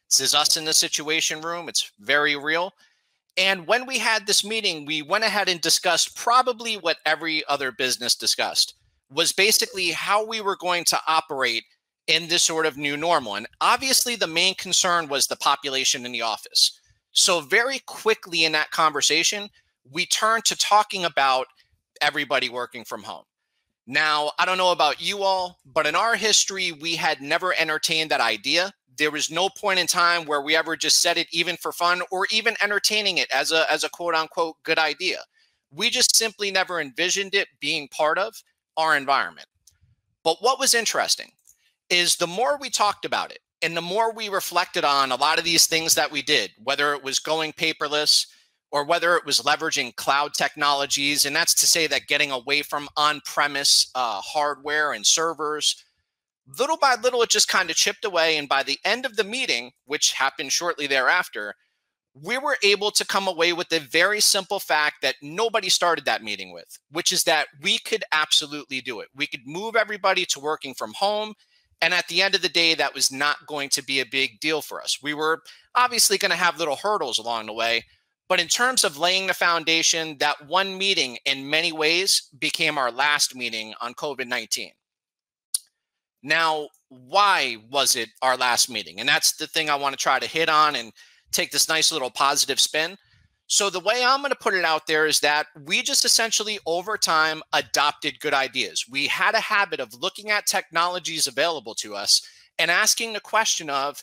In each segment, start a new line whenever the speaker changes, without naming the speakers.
This is us in the situation room. It's very real. And when we had this meeting, we went ahead and discussed probably what every other business discussed, was basically how we were going to operate in this sort of new normal. And obviously the main concern was the population in the office. So very quickly in that conversation, we turned to talking about everybody working from home. Now, I don't know about you all, but in our history, we had never entertained that idea. There was no point in time where we ever just said it even for fun or even entertaining it as a quote unquote good idea. We just simply never envisioned it being part of our environment. But what was interesting is the more we talked about it and the more we reflected on a lot of these things that we did, whether it was going paperless or whether it was leveraging cloud technologies, and that's to say that getting away from on-premise hardware and servers, little by little, it just kind of chipped away. And by the end of the meeting, which happened shortly thereafter, we were able to come away with the very simple fact that nobody started that meeting with, which is that we could absolutely do it. We could move everybody to working from home. And at the end of the day, that was not going to be a big deal for us. We were obviously going to have little hurdles along the way. But in terms of laying the foundation, that one meeting in many ways became our last meeting on COVID-19. Now, why was it our last meeting? And that's the thing I want to try to hit on and take this nice little positive spin. So the way I'm going to put it out there is that we just essentially over time adopted good ideas. We had a habit of looking at technologies available to us and asking the question of,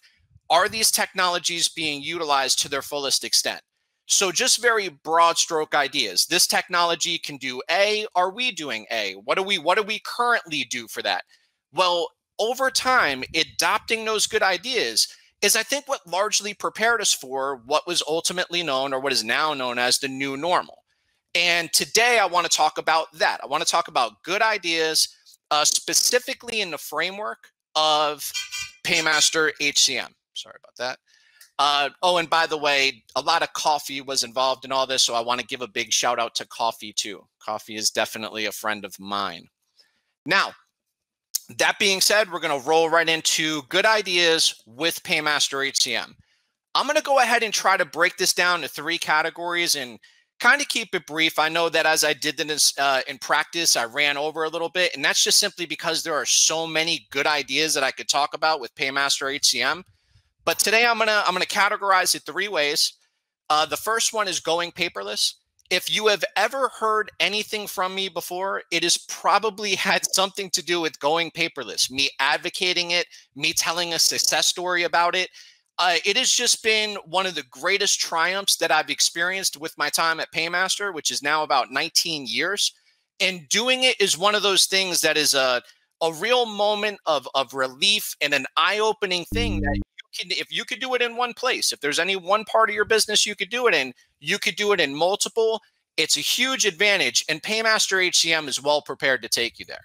are these technologies being utilized to their fullest extent? So just very broad stroke ideas. This technology can do A. Are we doing A? What do we currently do for that? Well, over time, adopting those good ideas is, I think, what largely prepared us for what was ultimately known, or what is now known as, the new normal. And today I want to talk about that. I want to talk about good ideas, specifically in the framework of PayMaster HCM. Sorry about that. Oh, and by the way, a lot of coffee was involved in all this, so I want to give a big shout out to coffee too. Coffee is definitely a friend of mine. Now, that being said, we're going to roll right into good ideas with PayMaster HCM. I'm going to go ahead and try to break this down to 3 categories and kind of keep it brief. I know that as I did this in practice, I ran over a little bit, and that's just simply because there are so many good ideas that I could talk about with PayMaster HCM. But today I'm gonna categorize it 3 ways. The first one is going paperless. If you have ever heard anything from me before, it has probably had something to do with going paperless, me advocating it, me telling a success story about it. It has just been one of the greatest triumphs that I've experienced with my time at PayMaster, which is now about 19 years. And doing it is one of those things that is a real moment of relief and an eye-opening thing that if you could do it in one place, if there's any one part of your business you could do it in, you could do it in multiple. It's a huge advantage, and PayMaster HCM is well prepared to take you there.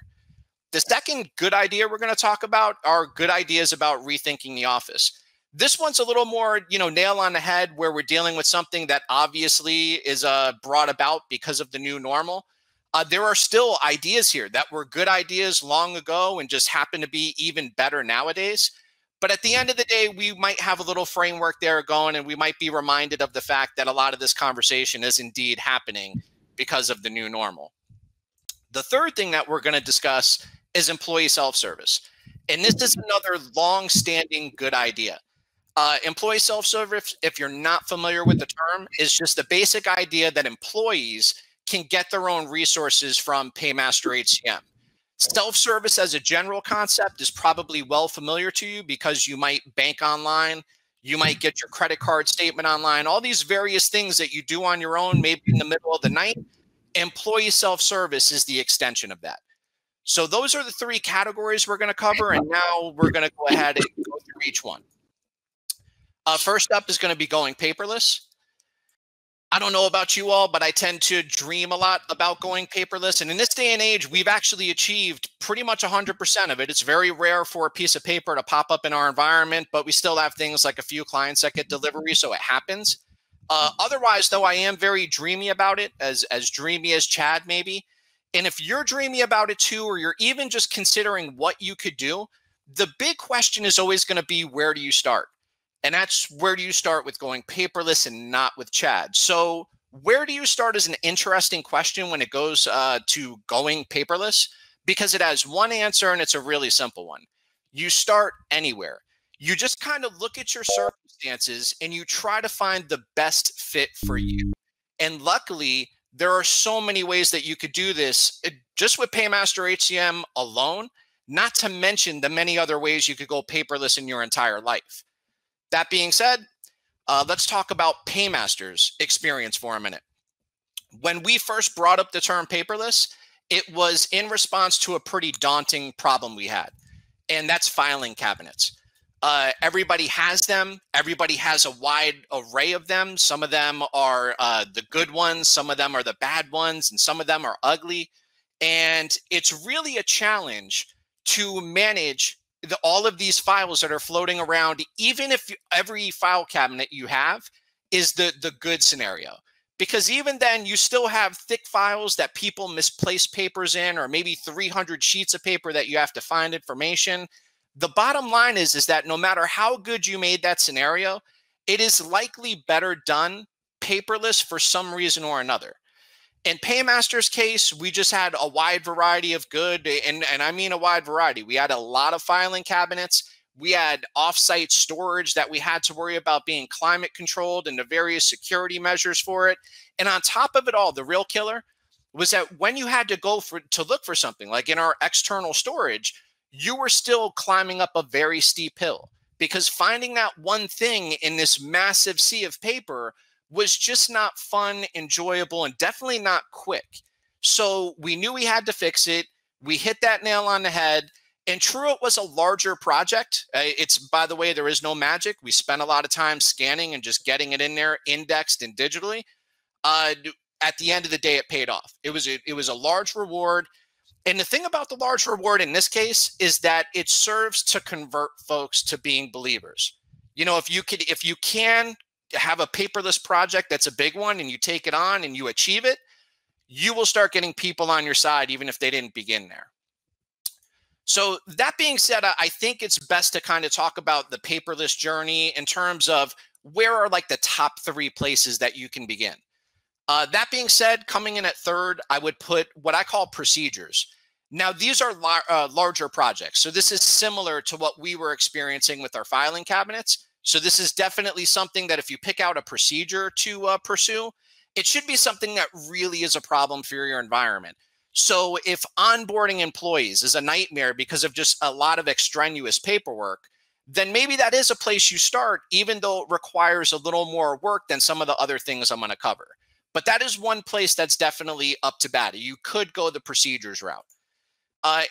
The second good idea we're going to talk about are good ideas about rethinking the office. This one's a little more, nail on the head, where we're dealing with something that obviously is brought about because of the new normal. There are still ideas here that were good ideas long ago and just happen to be even better nowadays. But at the end of the day, we might have a little framework there going, and we might be reminded of the fact that a lot of this conversation is indeed happening because of the new normal. The third thing that we're going to discuss is employee self-service. And this is another long-standing good idea. Employee self-service, if you're not familiar with the term, is just the basic idea that employees can get their own resources from PayMaster HCM. Self-service as a general concept is probably well familiar to you because you might bank online, you might get your credit card statement online, all these various things that you do on your own, maybe in the middle of the night. Employee self-service is the extension of that. So those are the 3 categories we're going to cover, and now we're going to go ahead and go through each one. First up is going to be going paperless. I don't know about you all, but I tend to dream a lot about going paperless. And in this day and age, we've actually achieved pretty much 100% of it. It's very rare for a piece of paper to pop up in our environment, but we still have things like a few clients that get delivery, so it happens. Otherwise, though, I am very dreamy about it, as dreamy as Chad maybe. And if you're dreamy about it too, or you're even just considering what you could do, the big question is always going to be, where do you start? And that's where do you start with going paperless and not with Chad. So where do you start is an interesting question when it goes to going paperless, because it has one answer and it's a really simple one. You start anywhere. You just kind of look at your circumstances and you try to find the best fit for you. And luckily, there are so many ways that you could do this just with PayMaster HCM alone, not to mention the many other ways you could go paperless in your entire life. That being said, let's talk about PayMaster's experience for a minute. When we first brought up the term paperless, it was in response to a pretty daunting problem we had, and that's filing cabinets. Everybody has them. Everybody has a wide array of them. Some of them are the good ones. Some of them are the bad ones, and some of them are ugly. And it's really a challenge to manage all of these files that are floating around, even if every file cabinet you have is the good scenario. Because even then, you still have thick files that people misplace papers in, or maybe 300 sheets of paper that you have to find information. The bottom line is that no matter how good you made that scenario, it is likely better done paperless for some reason or another. In PayMaster's case, we just had a wide variety of good, and I mean a wide variety. We had a lot of filing cabinets. We had offsite storage that we had to worry about being climate controlled and the various security measures for it. And on top of it all, the real killer was that when you had to go to look for something, like in our external storage, you were still climbing up a very steep hill, because finding that one thing in this massive sea of paper was just not fun, enjoyable, and definitely not quick. So we knew we had to fix it. We hit that nail on the head. And true, it was a larger project. It's, by the way, there is no magic. We spent a lot of time scanning and just getting it in there, indexed and digitally. At the end of the day, it paid off. It was a large reward. And the thing about the large reward in this case is that it serves to convert folks to being believers. You know, if you can have a paperless project that's a big one and you take it on and you achieve it, you will start getting people on your side, even if they didn't begin there. So that being said, I think it's best to kind of talk about the paperless journey in terms of where are like the top 3 places that you can begin. That being said, coming in at third, I would put what I call procedures. Now, these are larger projects. So this is similar to what we were experiencing with our filing cabinets. So this is definitely something that if you pick out a procedure to pursue, it should be something that really is a problem for your environment. So if onboarding employees is a nightmare because of just a lot of extraneous paperwork, then maybe that is a place you start, even though it requires a little more work than some of the other things I'm going to cover. But that is one place that's definitely up to bat. You could go the procedures route.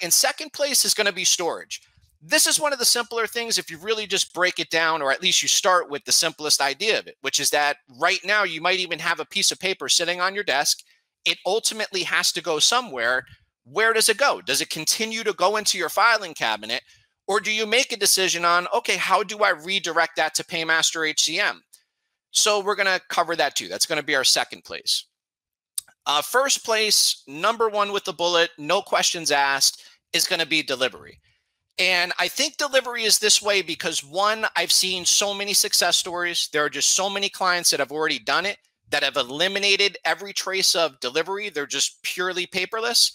In second place is going to be storage. This is one of the simpler things if you really just break it down, or at least you start with the simplest idea of it, which is that right now you might even have a piece of paper sitting on your desk. It ultimately has to go somewhere. Where does it go? Does it continue to go into your filing cabinet? Or do you make a decision on, okay, how do I redirect that to PayMaster HCM? So we're going to cover that too. That's going to be our second place. First place, number one with the bullet, no questions asked, is going to be delivery. And I think delivery is this way because, one, I've seen so many success stories. There are just so many clients that have already done it, that have eliminated every trace of delivery. They're just purely paperless.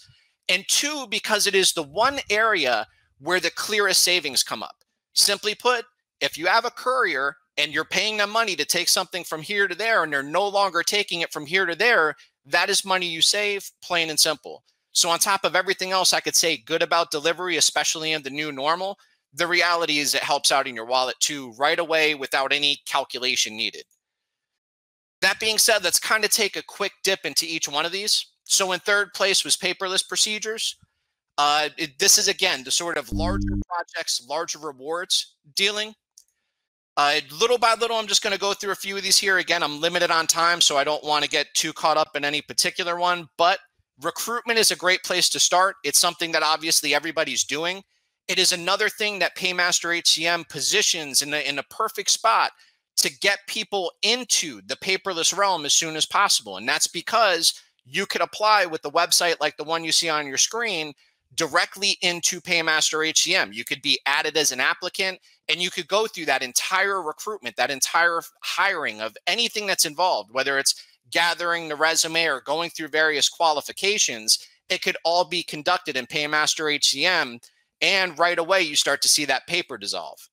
And two, because it is the one area where the clearest savings come up. Simply put, if you have a courier and you're paying them money to take something from here to there, and they're no longer taking it from here to there, that is money you save, plain and simple. So on top of everything else I could say good about delivery, especially in the new normal, the reality is it helps out in your wallet too, right away without any calculation needed. That being said, let's kind of take a quick dip into each one of these. So in third place was paperless procedures. This is, again, the sort of larger projects, larger rewards dealing. Little by little, I'm just going to go through a few of these here. Again, I'm limited on time, so I don't want to get too caught up in any particular one. But recruitment is a great place to start. It's something that obviously everybody's doing. It is another thing that PayMaster HCM positions in a perfect spot to get people into the paperless realm as soon as possible. And that's because you could apply with the website like the one you see on your screen directly into PayMaster HCM. You could be added as an applicant, and you could go through that entire recruitment, that entire hiring of anything that's involved, whether it's gathering the resume or going through various qualifications. It could all be conducted in PayMaster HCM, and right away you start to see that paper dissolve.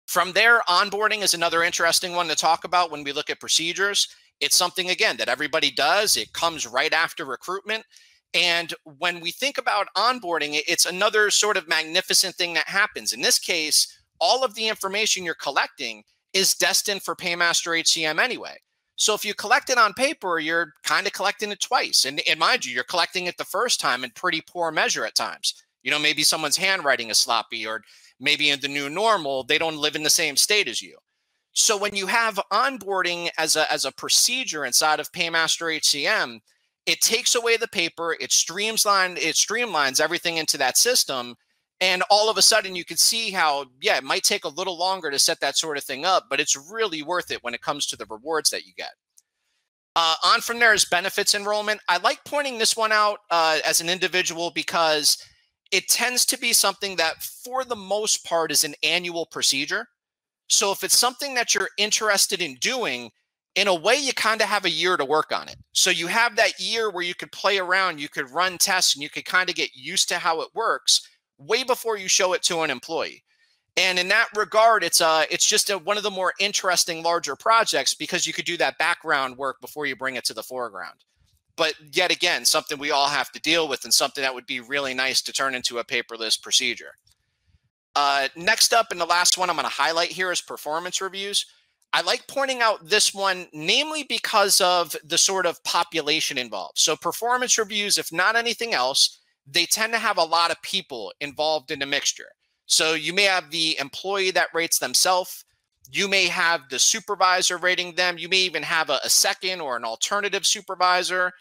From there, onboarding is another interesting one to talk about when we look at procedures. It's something, again, that everybody does. It comes right after recruitment. And when we think about onboarding, it's another sort of magnificent thing that happens. In this case, all of the information you're collecting is destined for PayMaster HCM anyway. So if you collect it on paper, you're kind of collecting it twice. And mind you, you're collecting it the first time in pretty poor measure at times. Maybe someone's handwriting is sloppy, or maybe in the new normal, they don't live in the same state as you. So when you have onboarding as a procedure inside of PayMaster HCM, it takes away the paper, it streamlines everything into that system. And all of a sudden you can see how, yeah, it might take a little longer to set that sort of thing up, but it's really worth it when it comes to the rewards that you get. On from there is benefits enrollment. I like pointing this one out as an individual because it tends to be something that for the most part is an annual procedure. So if it's something that you're interested in doing, in a way, you kind of have a year to work on it. So you have that year where you could play around, you could run tests, and you could kind of get used to how it works way before you show it to an employee. And in that regard, it's just one of the more interesting, larger projects because you could do that background work before you bring it to the foreground. But yet again, something we all have to deal with and something that would be really nice to turn into a paperless procedure. Next up, and the last one I'm going to highlight here is performance reviews. I like pointing out this one, namely because of the sort of population involved. So performance reviews, if not anything else, they tend to have a lot of people involved in the mixture. So you may have the employee that rates themselves. You may have the supervisor rating them. You may even have a second or an alternative supervisor,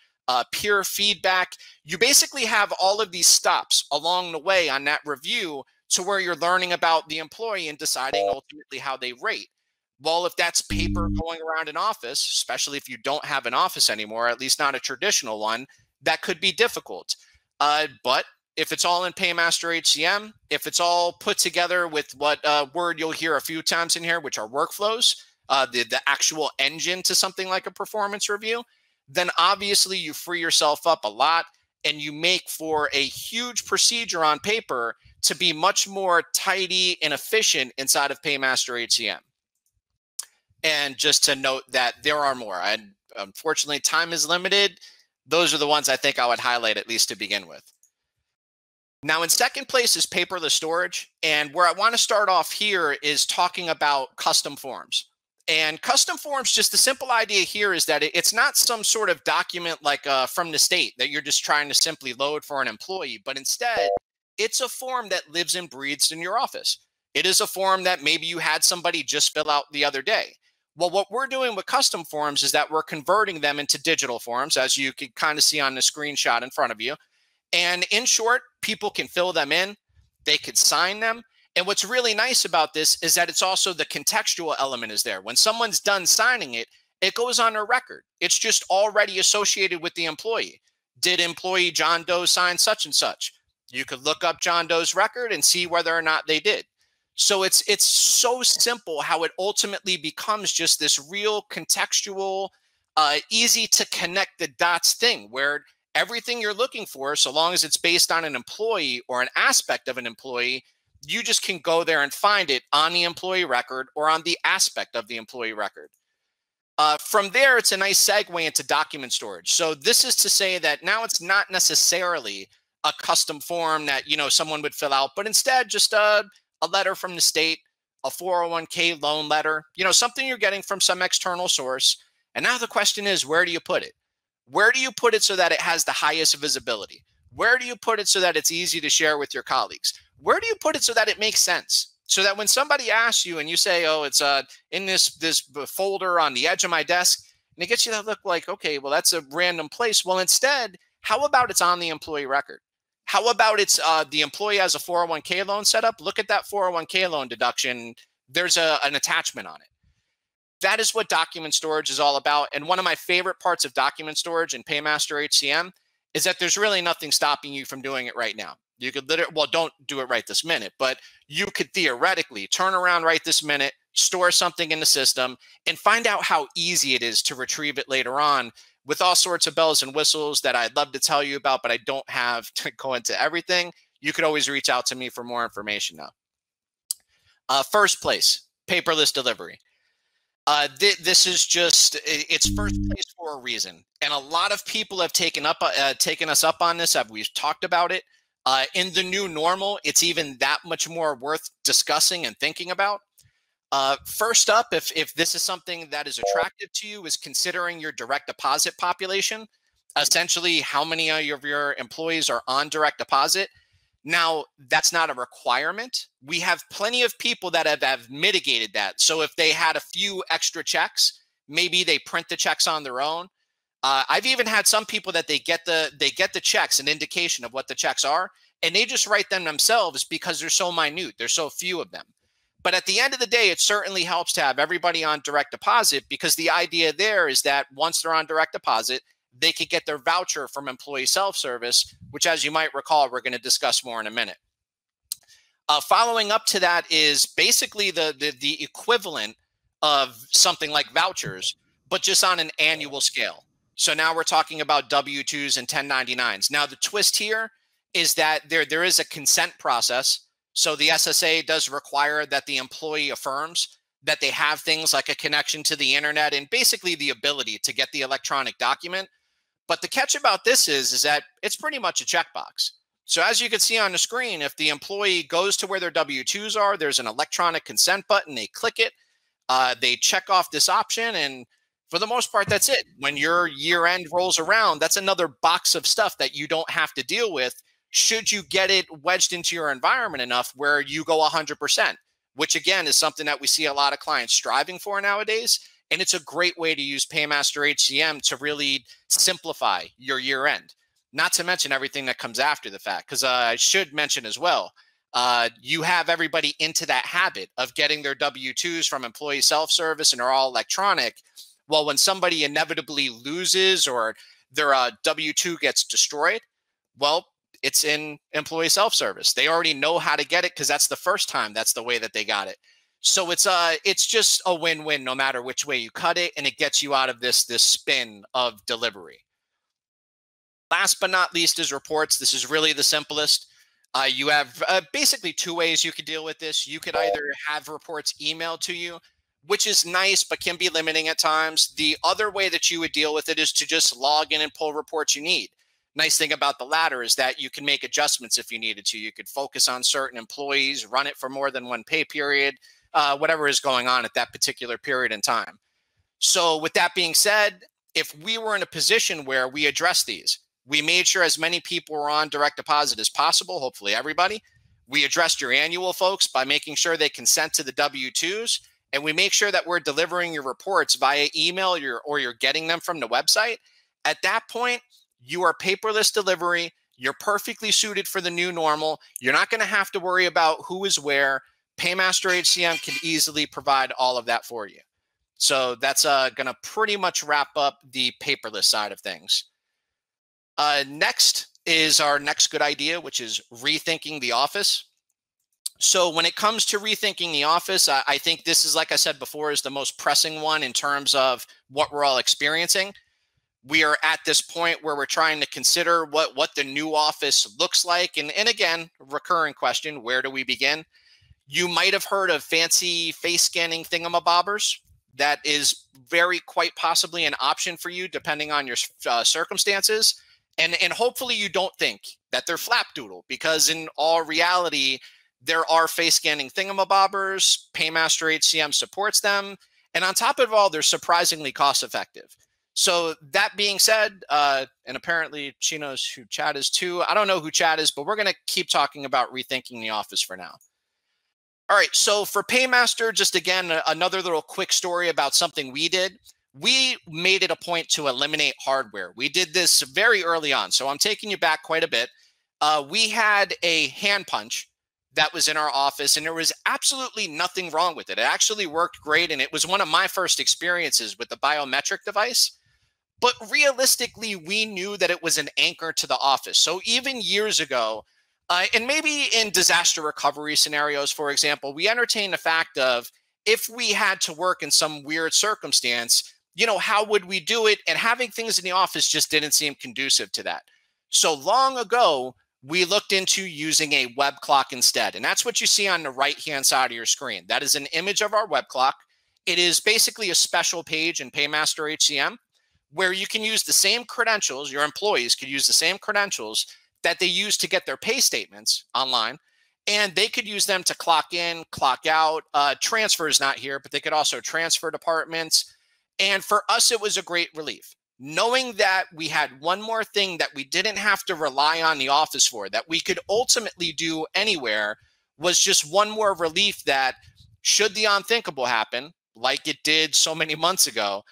peer feedback. You basically have all of these stops along the way on that review to where you're learning about the employee and deciding ultimately how they rate. Well, if that's paper going around an office, especially if you don't have an office anymore, at least not a traditional one, that could be difficult. But if it's all in PayMaster HCM, if it's all put together with what word you'll hear a few times in here, which are workflows, the actual engine to something like a performance review, then obviously you free yourself up a lot and you make for a huge procedure on paper to be much more tidy and efficient inside of PayMaster HCM. And just to note that there are more. Unfortunately, time is limited. Those are the ones I think I would highlight at least to begin with. Now, in second place is paperless storage. And where I want to start off here is talking about custom forms. And custom forms, just the simple idea here is that it's not some sort of document like from the state that you're just trying to simply load for an employee, but instead, it's a form that lives and breathes in your office. It is a form that maybe you had somebody just fill out the other day. Well, what we're doing with custom forms is that we're converting them into digital forms, as you can kind of see on the screenshot in front of you. And in short, people can fill them in, they could sign them. And what's really nice about this is that it's also the contextual element is there. When someone's done signing it, it goes on their record. It's just already associated with the employee. Did employee John Doe sign such and such? You could look up John Doe's record and see whether or not they did. So it's so simple how it ultimately becomes just this real contextual, easy to connect the dots thing where everything you're looking for, so long as it's based on an employee or an aspect of an employee, you just can go there and find it on the employee record or on the aspect of the employee record. From there, it's a nice segue into document storage. So this is to say that now it's not necessarily a custom form that someone would fill out, but instead just a letter from the state, a 401k loan letter, something you're getting from some external source. And now the question is, where do you put it? Where do you put it so that it has the highest visibility? Where do you put it so that it's easy to share with your colleagues? Where do you put it so that it makes sense? So that when somebody asks you and you say, oh, it's in this folder on the edge of my desk, and it gets you that look like, okay, well, that's a random place. Well, instead, how about it's on the employee record? How about it's the employee has a 401k loan set up? Look at that 401k loan deduction. There's an attachment on it. That is what document storage is all about. And one of my favorite parts of document storage in PayMaster HCM is that there's really nothing stopping you from doing it right now. You could literally, well, don't do it right this minute, but you could theoretically turn around right this minute, store something in the system, and find out how easy it is to retrieve it later on with all sorts of bells and whistles that I'd love to tell you about, but I don't have to go into everything. You could always reach out to me for more information now. First place, paperless delivery. This is just, it's first place for a reason. And a lot of people have taken us up on this. We've talked about it. In the new normal, it's even that much more worth discussing and thinking about. First up, if this is something that is attractive to you, is considering your direct deposit population. Essentially, how many of your employees are on direct deposit. Now, that's not a requirement. We have plenty of people that have mitigated that. So if they had a few extra checks, maybe they print the checks on their own. I've even had some people that they get the checks, an indication of what the checks are, and they just write them themselves because they're so minute. There's so few of them. But at the end of the day, it certainly helps to have everybody on direct deposit, because the idea there is that once they're on direct deposit, they could get their voucher from employee self-service, which, as you might recall, we're going to discuss more in a minute. Following up to that is basically the equivalent of something like vouchers, but just on an annual scale. So now we're talking about W-2s and 1099s. Now, the twist here is that there is a consent process. So the SSA does require that the employee affirms that they have things like a connection to the internet and basically the ability to get the electronic document. But the catch about this is that it's pretty much a checkbox. So as you can see on the screen, if the employee goes to where their W-2s are, there's an electronic consent button. They click it, they check off this option, and for the most part, that's it. When your year end rolls around, that's another box of stuff that you don't have to deal with should you get it wedged into your environment enough where you go 100%, which again is something that we see a lot of clients striving for nowadays. And it's a great way to use PayMaster HCM to really simplify your year end, not to mention everything that comes after the fact. Because I should mention as well, you have everybody into that habit of getting their W-2s from employee self-service and are all electronic. Well, when somebody inevitably loses or their W-2 gets destroyed, well, it's in employee self-service. They already know how to get it because that's the first time. That's the way that they got it. So it's just a win-win no matter which way you cut it, and it gets you out of this spin of delivery. Last but not least is reports. This is really the simplest. You have basically two ways you could deal with this. You could either have reports emailed to you, which is nice but can be limiting at times. The other way that you would deal with it is to just log in and pull reports you need. Nice thing about the latter is that you can make adjustments if you needed to. You could focus on certain employees, run it for more than one pay period, whatever is going on at that particular period in time. So with that being said, if we were in a position where we addressed these, we made sure as many people were on direct deposit as possible, hopefully everybody. We addressed your annual folks by making sure they consent to the W-2s, and we make sure that we're delivering your reports via email or you're getting them from the website. At that point, you are paperless delivery. You're perfectly suited for the new normal. You're not going to have to worry about who is where. PayMaster HCM can easily provide all of that for you. So that's going to pretty much wrap up the paperless side of things. Next is our next good idea, which is rethinking the office. So when it comes to rethinking the office, I think this is, like I said before, is the most pressing one in terms of what we're all experiencing. We are at this point where we're trying to consider what the new office looks like. And again, recurring question, where do we begin? You might have heard of fancy face scanning thingamabobbers. That is quite possibly an option for you depending on your circumstances. And hopefully you don't think that they're flapdoodle, because in all reality, there are face scanning thingamabobbers. PayMaster HCM supports them. And on top of it all, they're surprisingly cost effective. So that being said, and apparently she knows who Chad is too. I don't know who Chad is, but we're going to keep talking about rethinking the office for now. All right, so for PayMaster, just again, another little quick story about something we did. We made it a point to eliminate hardware. We did this very early on, so I'm taking you back quite a bit. We had a hand punch that was in our office, and there was absolutely nothing wrong with it. It actually worked great, and it was one of my first experiences with the biometric device. But realistically, we knew that it was an anchor to the office. So even years ago, and maybe in disaster recovery scenarios, for example, we entertain the fact of if we had to work in some weird circumstance, how would we do it? And having things in the office just didn't seem conducive to that. So long ago, we looked into using a web clock instead. And that's what you see on the right-hand side of your screen. That is an image of our web clock. It is basically a special page in PayMaster HCM where you can use the same credentials, your employees could use the same credentials that they use to get their pay statements online, and they could use them to clock in, clock out. Transfer is not here, but they could also transfer departments. And for us, it was a great relief. Knowing that we had one more thing that we didn't have to rely on the office for, that we could ultimately do anywhere, was just one more relief that should the unthinkable happen, like it did so many months ago,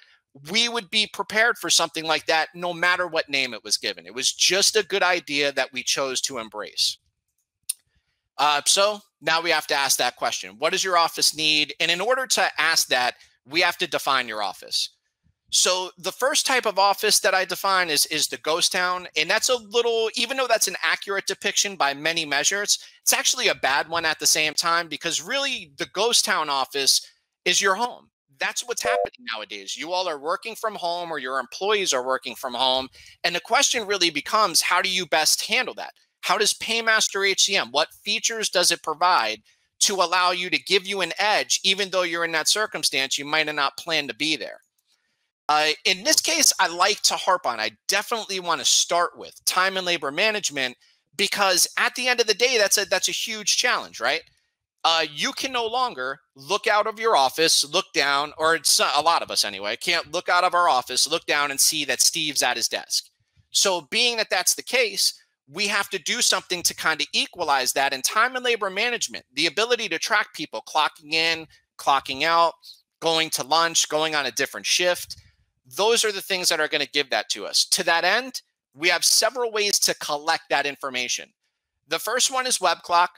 we would be prepared for something like that no matter what name it was given. It was just a good idea that we chose to embrace. So now we have to ask that question. What does your office need? And in order to ask that, we have to define your office. So the first type of office that I define is the ghost town. And that's a little, even though that's an accurate depiction by many measures, it's actually a bad one at the same time, because really the ghost town office is your home. That's what's happening nowadays. You all are working from home, or your employees are working from home. And the question really becomes, how do you best handle that? How does PayMaster HCM, what features does it provide to allow you to give you an edge, even though you're in that circumstance, you might have not planned to be there? In this case, I like to harp on, I definitely want to start with time and labor management, because at the end of the day, that's a huge challenge, right? You can no longer look out of your office, look down, or it's a lot of us anyway, can't look out of our office, look down and see that Steve's at his desk. So being that that's the case, we have to do something to kind of equalize that. In time and labor management, the ability to track people clocking in, clocking out, going to lunch, going on a different shift, those are the things that are going to give that to us. To that end, we have several ways to collect that information. The first one is web clock.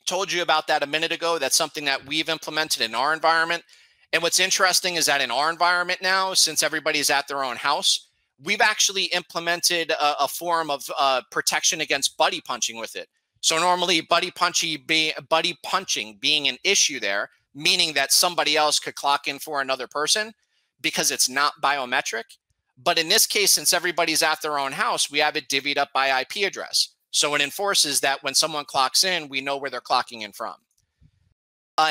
Told you about that a minute ago. That's something that we've implemented in our environment. And what's interesting is that in our environment now, since everybody's at their own house, we've actually implemented a form of protection against buddy punching with it. So normally buddy punching being an issue there, meaning that somebody else could clock in for another person because it's not biometric. But in this case, since everybody's at their own house, we have it divvied up by IP address. So it enforces that when someone clocks in, we know where they're clocking in from.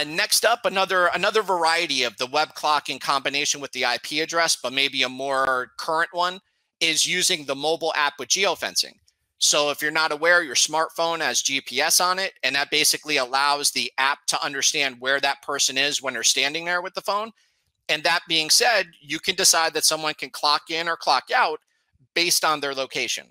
Next up, another variety of the web clock in combination with the IP address, but maybe a more current one, is using the mobile app with geofencing. So if you're not aware, your smartphone has GPS on it, and that basically allows the app to understand where that person is when they're standing there with the phone. And that being said, you can decide that someone can clock in or clock out based on their location.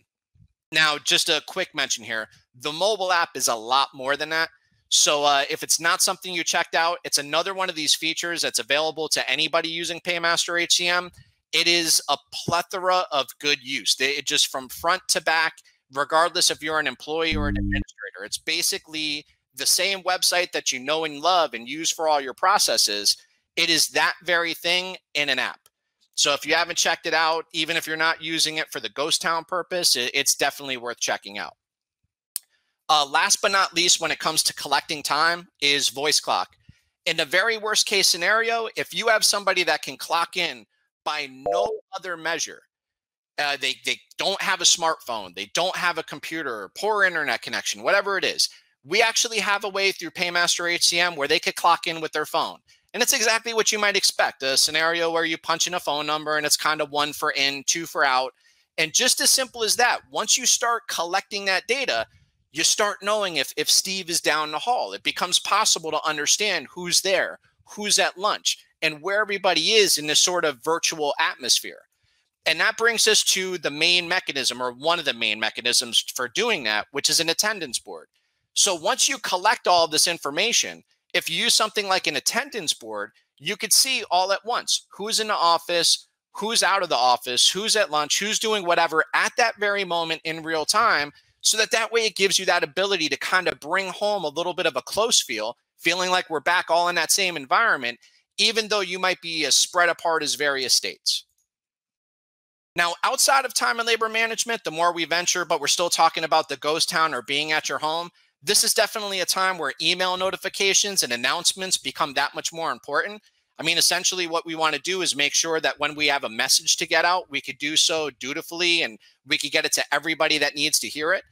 Now, just a quick mention here, the mobile app is a lot more than that. So if it's not something you checked out, it's another one of these features that's available to anybody using PayMaster HCM. It is a plethora of good use. It just from front to back, regardless if you're an employee or an administrator, it's basically the same website that you know and love and use for all your processes. It is that very thing in an app. So if you haven't checked it out, even if you're not using it for the ghost town purpose, it's definitely worth checking out. Last but not least, when it comes to collecting time, is voice clock. In the very worst case scenario, if you have somebody that can clock in by no other measure, they don't have a smartphone, they don't have a computer, poor internet connection, whatever it is, we actually have a way through PayMaster HCM where they could clock in with their phone. And it's exactly what you might expect, a scenario where you punch in a phone number and it's kind of 1 for in, 2 for out. And just as simple as that, once you start collecting that data, you start knowing if Steve is down the hall. It becomes possible to understand who's there, who's at lunch, and where everybody is in this sort of virtual atmosphere. And that brings us to the main mechanism, or one of the main mechanisms for doing that, which is an attendance board. So once you collect all of this information, if you use something like an attendance board, you could see all at once who's in the office, who's out of the office, who's at lunch, who's doing whatever at that very moment in real time, so that way it gives you that ability to kind of bring home a little bit of a close feel, feeling like we're back all in that same environment, even though you might be as spread apart as various states. Now, outside of time and labor management, the more we venture, but we're still talking about the ghost town or being at your home, this is definitely a time where email notifications and announcements become that much more important. I mean, essentially, what we want to do is make sure that when we have a message to get out, we could do so dutifully and we could get it to everybody that needs to hear it.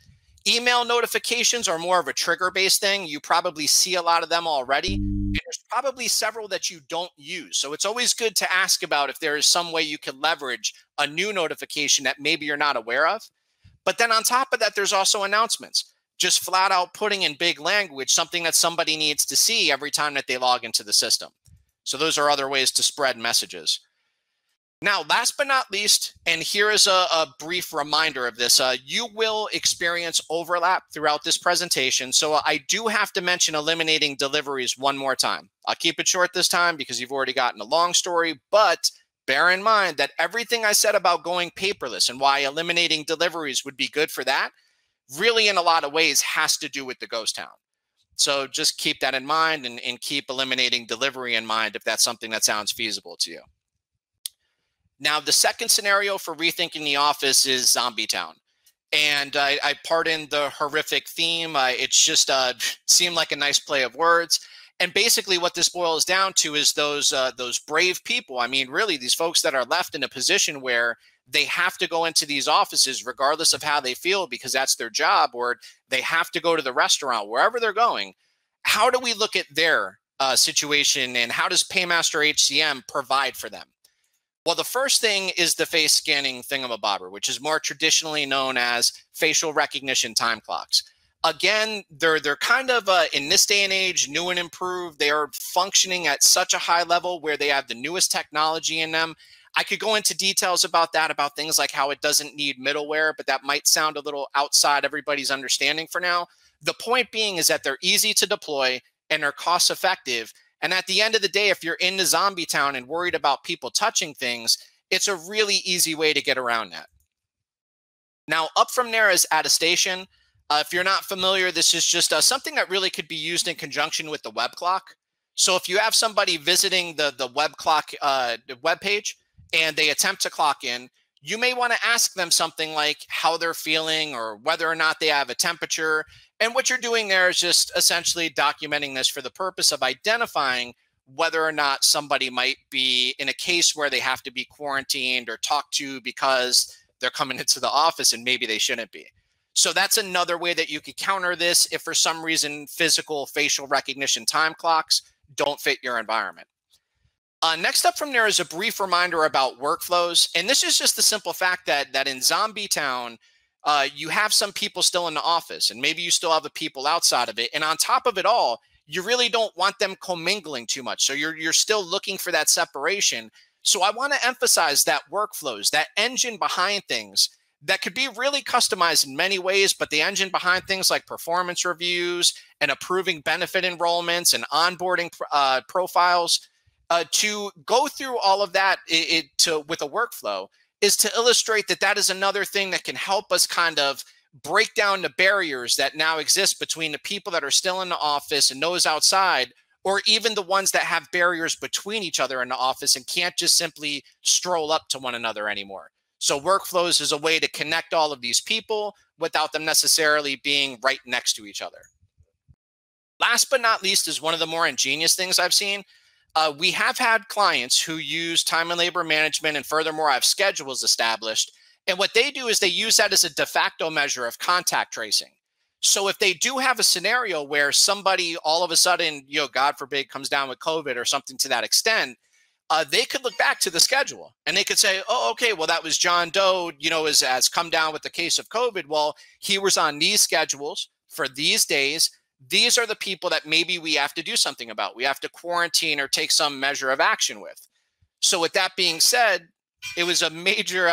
Email notifications are more of a trigger-based thing. You probably see a lot of them already. And there's probably several that you don't use. So it's always good to ask about if there is some way you could leverage a new notification that maybe you're not aware of. But then on top of that, there's also announcements. Just flat out putting in big language, something that somebody needs to see every time that they log into the system. So those are other ways to spread messages. Now, last but not least, and here is a brief reminder of this, you will experience overlap throughout this presentation. So I do have to mention eliminating deliveries one more time. I'll keep it short this time because you've already gotten a long story, but bear in mind that everything I said about going paperless and why eliminating deliveries would be good for that really in a lot of ways has to do with the ghost town. So just keep that in mind and keep eliminating delivery in mind if that's something that sounds feasible to you. Now, the second scenario for rethinking the office is Zombie Town. And I pardon the horrific theme. It's just seemed like a nice play of words. And basically what this boils down to is those brave people. I mean, really, these folks that are left in a position where they have to go into these offices regardless of how they feel because that's their job, or they have to go to the restaurant, wherever they're going. How do we look at their situation, and how does PayMaster HCM provide for them? Well, the first thing is the face scanning thingamabobber, which is more traditionally known as facial recognition time clocks. Again, they're kind of, in this day and age, new and improved. They are functioning at such a high level where they have the newest technology in them. I could go into details about that, about things like how it doesn't need middleware, but that might sound a little outside everybody's understanding for now. The point being is that they're easy to deploy and they're cost effective. And at the end of the day, if you're in the zombie town and worried about people touching things, it's a really easy way to get around that. Now, up from there is attestation. If you're not familiar, this is just something that really could be used in conjunction with the web clock. So if you have somebody visiting the web clock web page and they attempt to clock in, you may want to ask them something like how they're feeling or whether or not they have a temperature. And what you're doing there is just essentially documenting this for the purpose of identifying whether or not somebody might be in a case where they have to be quarantined or talked to because they're coming into the office and maybe they shouldn't be. So that's another way that you could counter this if for some reason physical facial recognition time clocks don't fit your environment. Next up from there is a brief reminder about workflows. And this is just the simple fact that in Zombie Town, you have some people still in the office and maybe you still have the people outside of it. And on top of it all, you really don't want them commingling too much. So you're still looking for that separation. So I want to emphasize that workflows, that engine behind things that could be really customized in many ways, but the engine behind things like performance reviews and approving benefit enrollments and onboarding profiles, to go through all of that with a workflow is to illustrate that that is another thing that can help us kind of break down the barriers that now exist between the people that are still in the office and those outside, or even the ones that have barriers between each other in the office and can't just simply stroll up to one another anymore. So workflows is a way to connect all of these people without them necessarily being right next to each other. Last but not least is one of the more ingenious things I've seen. We have had clients who use time and labor management, and furthermore, have schedules established. And what they do is they use that as a de facto measure of contact tracing. So if they do have a scenario where somebody all of a sudden, God forbid, comes down with COVID or something to that extent, they could look back to the schedule and they could say, oh, okay, well, that was John Doe, has come down with the case of COVID. Well, he was on these schedules for these days. These are the people that maybe we have to do something about. We have to quarantine or take some measure of action with. So with that being said, it was a major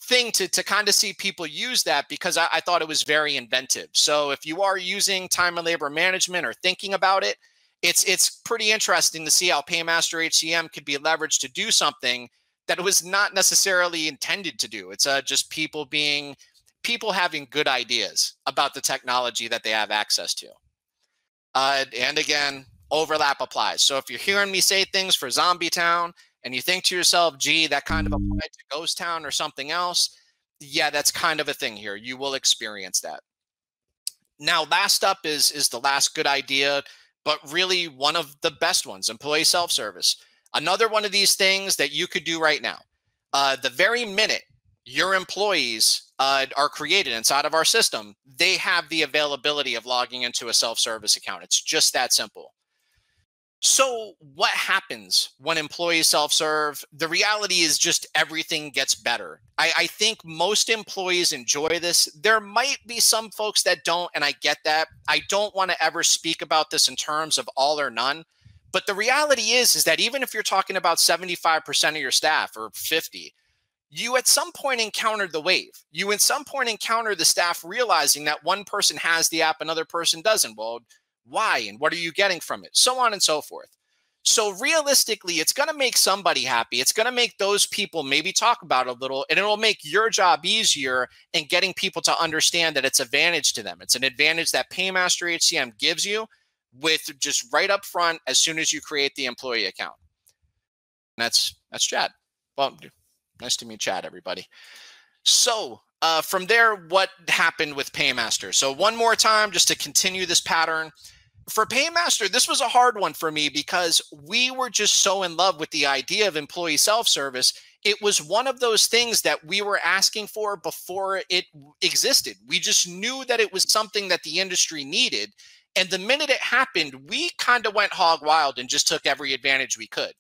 thing to kind of see people use that because I thought it was very inventive. So if you are using time and labor management or thinking about it, it's pretty interesting to see how PayMaster HCM could be leveraged to do something that it was not necessarily intended to do. It's just people having good ideas about the technology that they have access to. And again, overlap applies. So if you're hearing me say things for Zombie Town and you think to yourself, gee, that kind of applied to Ghost Town or something else, yeah, that's kind of a thing here. You will experience that. Now, last up is the last good idea, but really one of the best ones, employee self-service. Another one of these things that you could do right now. The very minute your employees are created inside of our system, they have the availability of logging into a self-service account. It's just that simple. So what happens when employees self-serve? The reality is just everything gets better. I think most employees enjoy this. There might be some folks that don't, and I get that. I don't want to ever speak about this in terms of all or none. But the reality is that even if you're talking about 75% of your staff or 50, you at some point encountered the wave. You at some point encounter the staff realizing that one person has the app, another person doesn't. Well, why? And what are you getting from it? So on and so forth. So realistically, it's going to make somebody happy. It's going to make those people maybe talk about it a little, and it'll make your job easier in getting people to understand that it's advantage to them. It's an advantage that PayMaster HCM gives you with just right up front as soon as you create the employee account. And that's Chad. Well, nice to meet Chad, everybody. So from there, what happened with PayMaster? So one more time, just to continue this pattern. For PayMaster, this was a hard one for me because we were just so in love with the idea of employee self-service. It was one of those things that we were asking for before it existed. We just knew that it was something that the industry needed. And the minute it happened, we kind of went hog wild and just took every advantage we could.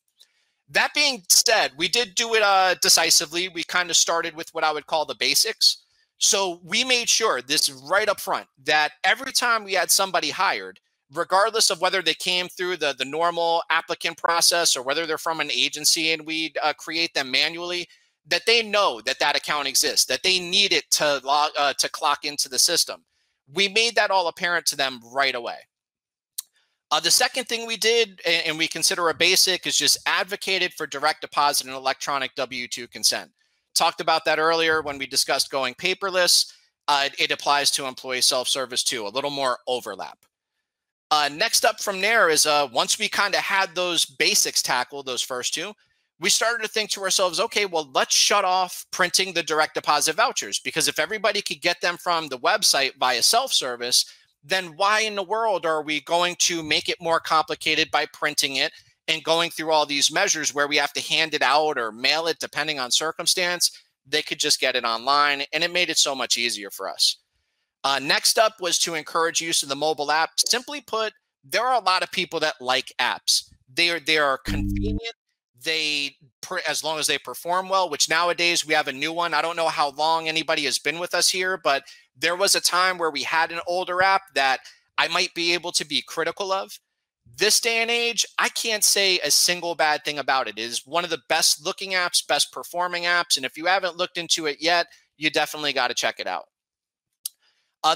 That being said, we did do it decisively. We kind of started with what I would call the basics. So we made sure this right up front that every time we had somebody hired, regardless of whether they came through the normal applicant process or whether they're from an agency and we create them manually, that they know that that account exists, that they need it to clock into the system. We made that all apparent to them right away. The second thing we did, and we consider a basic, is just advocated for direct deposit and electronic W-2 consent. Talked about that earlier when we discussed going paperless. It applies to employee self-service too, a little more overlap. Next up from there is once we kind of had those basics tackled, those first two, we started to think to ourselves, okay, well, let's shut off printing the direct deposit vouchers, because if everybody could get them from the website via self-service, then why in the world are we going to make it more complicated by printing it and going through all these measures where we have to hand it out or mail it depending on circumstance? They could just get it online, and it made it so much easier for us. Next up was to encourage use of the mobile app. Simply put, there are a lot of people that like apps. They are convenient. As long as they perform well, which nowadays we have a new one. I don't know how long anybody has been with us here, but there was a time where we had an older app that I might be able to be critical of. This day and age, I can't say a single bad thing about it. It is one of the best looking apps, best performing apps. And if you haven't looked into it yet, you definitely got to check it out.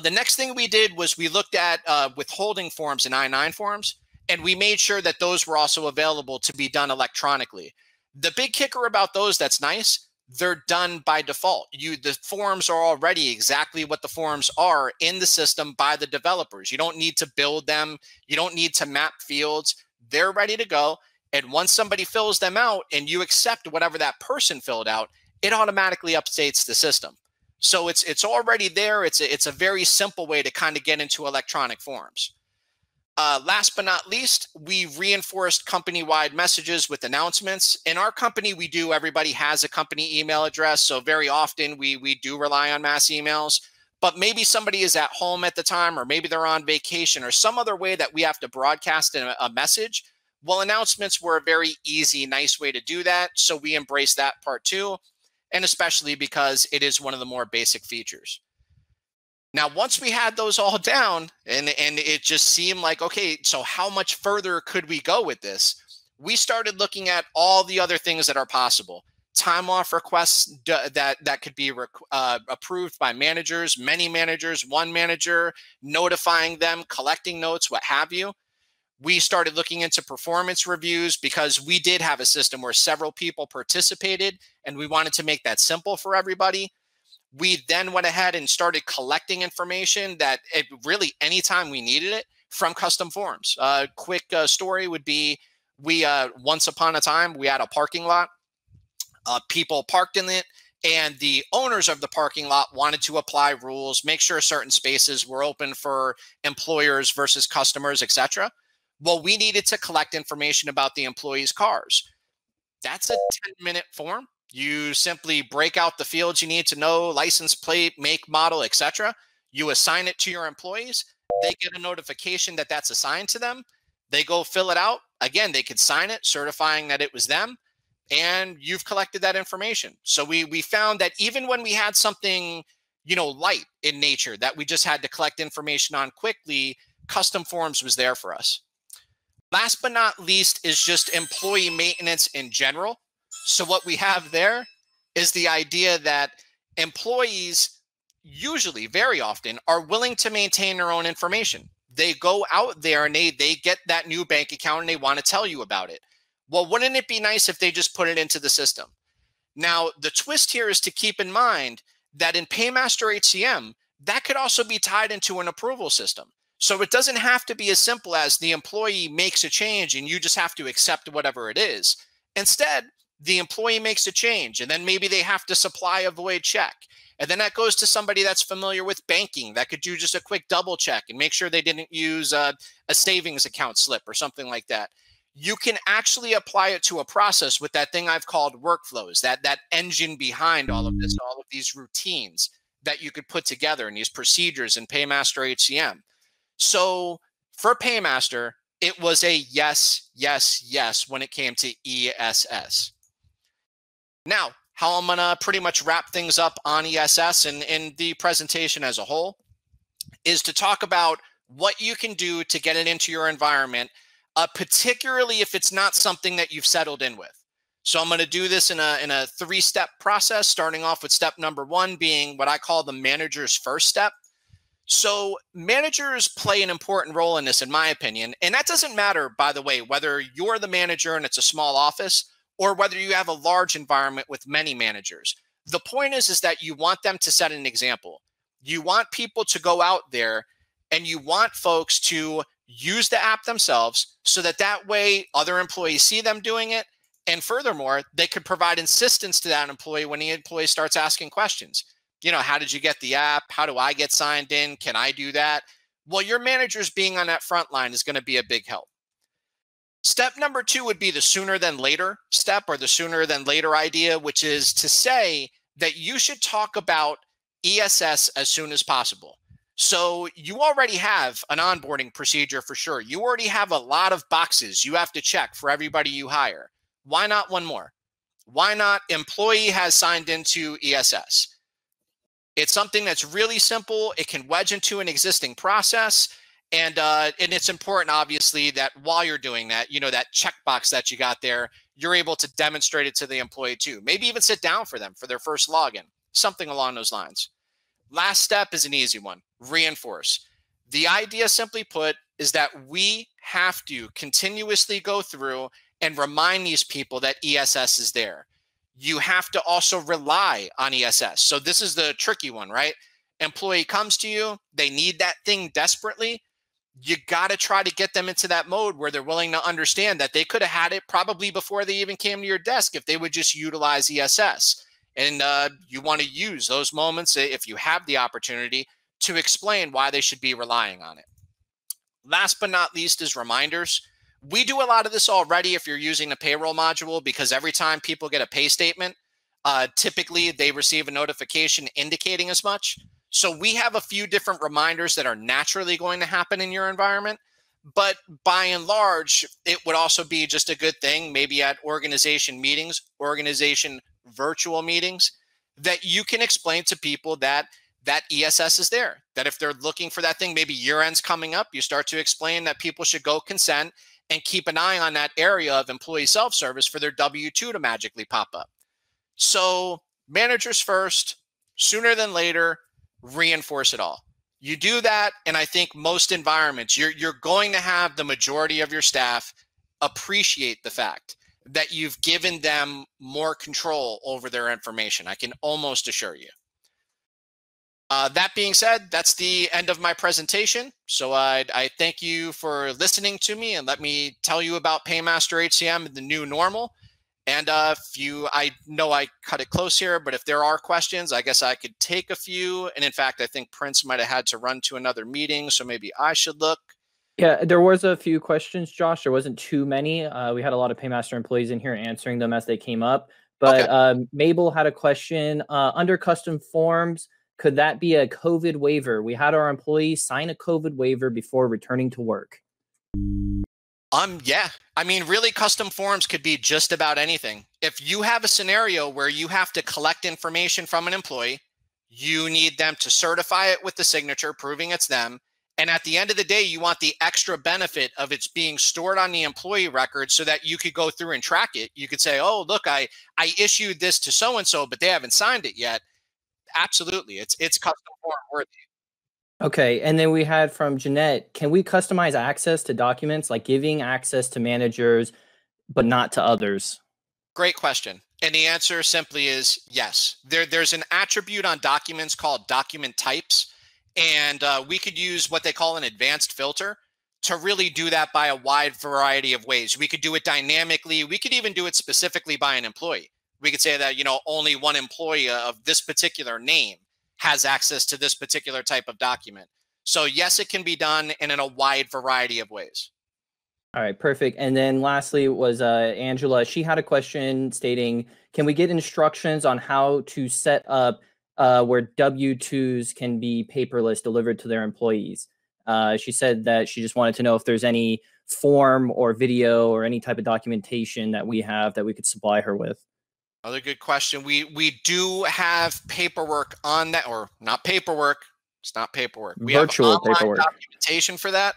The next thing we did was we looked at withholding forms and I-9 forms, and we made sure that those were also available to be done electronically. The big kicker about those that's nice, they're done by default. The forms are already exactly what the forms are in the system by the developers. You don't need to build them. You don't need to map fields. They're ready to go. And once somebody fills them out and you accept whatever that person filled out, it automatically updates the system. So it's already there. It's a very simple way to kind of get into electronic forms. Last but not least, we reinforced company-wide messages with announcements. In our company, everybody has a company email address. So very often we do rely on mass emails, but maybe somebody is at home at the time, or maybe they're on vacation, or some other way that we have to broadcast a message. Well, announcements were a very easy, nice way to do that. So we embrace that part too. And especially because it is one of the more basic features. Now, once we had those all down and it just seemed like, okay, so how much further could we go with this? We started looking at all the other things that are possible. Time off requests that could be approved by managers, many managers, one manager, notifying them, collecting notes, what have you. We started looking into performance reviews because we did have a system where several people participated, and we wanted to make that simple for everybody. We then went ahead and started collecting information that really anytime we needed it from custom forms. Quick story would be We once upon a time, we had a parking lot. People parked in it, and the owners of the parking lot wanted to apply rules, make sure certain spaces were open for employers versus customers, etc. Well, we needed to collect information about the employees' cars. That's a 10-minute form. You simply break out the fields you need to know, license plate, make, model, etc. You assign it to your employees. They get a notification that that's assigned to them. They go fill it out. Again, they could sign it, certifying that it was them, and you've collected that information. So we found that even when we had something, light in nature that we just had to collect information on quickly, custom forms was there for us. Last but not least is just employee maintenance in general. So what we have there is the idea that employees usually, very often, are willing to maintain their own information. They go out there and they get that new bank account and they want to tell you about it. Well, wouldn't it be nice if they just put it into the system? Now, the twist here is to keep in mind that in PayMaster HCM, that could also be tied into an approval system. So it doesn't have to be as simple as the employee makes a change and you just have to accept whatever it is. Instead, the employee makes a change and then maybe they have to supply a void check. And then that goes to somebody that's familiar with banking that could do just a quick double check and make sure they didn't use a savings account slip or something like that. You can actually apply it to a process with that thing I've called workflows, that engine behind all of this, all of these routines that you could put together in these procedures in PayMaster HCM. So for PayMaster, it was a yes, yes, yes when it came to ESS. Now, how I'm going to pretty much wrap things up on ESS and in the presentation as a whole is to talk about what you can do to get it into your environment, particularly if it's not something that you've settled in with. So I'm going to do this in a three-step process, starting off with step number one being what I call the manager's first step. So managers play an important role in this, in my opinion. And that doesn't matter, by the way, whether you're the manager and it's a small office or whether you have a large environment with many managers. The point is that you want them to set an example. You want people to go out there and you want folks to use the app themselves so that way other employees see them doing it. And furthermore, they could provide insistence to that employee when the employee starts asking questions. How did you get the app? How do I get signed in? Can I do that? Well, your managers being on that front line is going to be a big help. Step number two would be the sooner than later step, or the sooner than later idea, which is to say that you should talk about ESS as soon as possible. So you already have an onboarding procedure for sure. You already have a lot of boxes you have to check for everybody you hire. Why not one more? Why not employee has signed into ESS? It's something that's really simple. It can wedge into an existing process. And it's important, obviously, that while you're doing that, that checkbox that you got there, you're able to demonstrate it to the employee too. Maybe even sit down for them for their first login, something along those lines. Last step is an easy one, reinforce. The idea, simply put, is that we have to continuously go through and remind these people that ESS is there. You have to also rely on ESS. So this is the tricky one, right? Employee comes to you, they need that thing desperately. You got to try to get them into that mode where they're willing to understand that they could have had it probably before they even came to your desk if they would just utilize ESS. And you want to use those moments, if you have the opportunity, to explain why they should be relying on it. Last but not least is reminders. We do a lot of this already if you're using the payroll module, because every time people get a pay statement, typically they receive a notification indicating as much. So we have a few different reminders that are naturally going to happen in your environment. But by and large, it would also be just a good thing, maybe at organization meetings, organization virtual meetings, that you can explain to people that ESS is there. That if they're looking for that thing, maybe year end's coming up, you start to explain that people should go consent and keep an eye on that area of employee self-service for their W-2 to magically pop up. So managers first, sooner than later, reinforce it all. You do that, and I think most environments, you're going to have the majority of your staff appreciate the fact that you've given them more control over their information. I can almost assure you. That being said, that's the end of my presentation. So I thank you for listening to me, and let me tell you about PayMaster HCM and the new normal. And I know I cut it close here, but if there are questions, I guess I could take a few. And in fact, I think Prince might have had to run to another meeting, so maybe I should look.
Yeah, there was a few questions, Josh. There wasn't too many. We had a lot of PayMaster employees in here answering them as they came up. But
Okay.
Mabel had a question. Under custom forms, could that be a COVID waiver? We had our employees sign a COVID waiver before returning to work.
Yeah. I mean, really, custom forms could be just about anything. If you have a scenario where you have to collect information from an employee, you need them to certify it with the signature, proving it's them. And at the end of the day, you want the extra benefit of it's being stored on the employee record so that you could go through and track it. You could say, oh, look, I issued this to so-and-so, but they haven't signed it yet. Absolutely. It's custom form worthy.
Okay, and then we had from Jeanette, can we customize access to documents, like giving access to managers, but not to others?
Great question. And the answer simply is yes. There's an attribute on documents called document types. And we could use what they call an advanced filter to really do that by a wide variety of ways. We could do it dynamically. We could even do it specifically by an employee. We could say that, only one employee of this particular name has access to this particular type of document. So yes, it can be done, and in a wide variety of ways.
All right, perfect. And then lastly was Angela. She had a question stating, can we get instructions on how to set up where W-2s can be paperless delivered to their employees? She said that she just wanted to know if there's any form or video or any type of documentation that we have that we could supply her with.
Another good question. We do have paperwork on that, or not paperwork. It's not paperwork. We
Virtual
have online
paperwork.
documentation for that.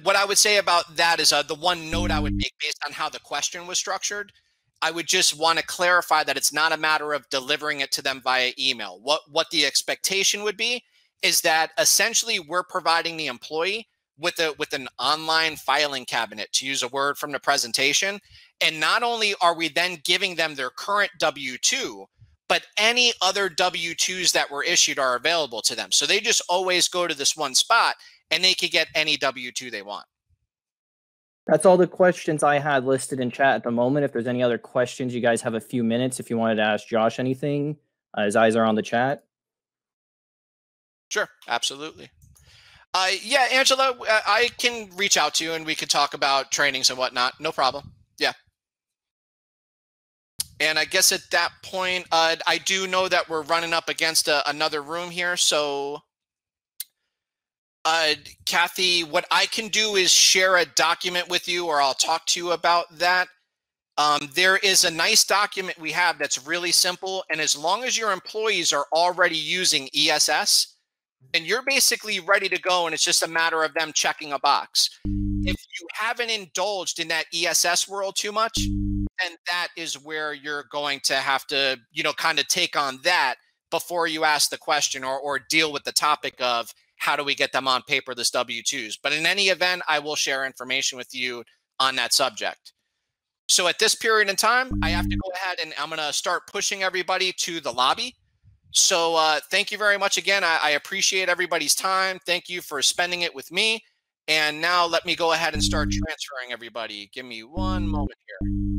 What I would say about that is the one note I would make based on how the question was structured. I would just want to clarify that it's not a matter of delivering it to them via email. What the expectation would be is that essentially we're providing the employee with an online filing cabinet, to use a word from the presentation. And not only are we then giving them their current W-2, but any other W-2s that were issued are available to them. So they just always go to this one spot and they could get any W-2 they want.
That's all the questions I had listed in chat at the moment. If there's any other questions, you guys have a few minutes if you wanted to ask Josh anything. His eyes are on the chat.
Sure, absolutely. Yeah, Angela, I can reach out to you and we could talk about trainings and whatnot. No problem. Yeah. And I guess at that point, I do know that we're running up against another room here. So, Kathy, what I can do is share a document with you, or I'll talk to you about that. There is a nice document we have that's really simple. And as long as your employees are already using ESS, then you're basically ready to go. And it's just a matter of them checking a box. If you haven't indulged in that ESS world too much, then that is where you're going to have to, kind of take on that before you ask the question or deal with the topic of how do we get them on paperless W-2s. But in any event, I will share information with you on that subject. So at this period in time, I have to go ahead and I'm going to start pushing everybody to the lobby. So thank you very much again. I appreciate everybody's time. Thank you for spending it with me. And now let me go ahead and start transferring everybody. Give me one moment here.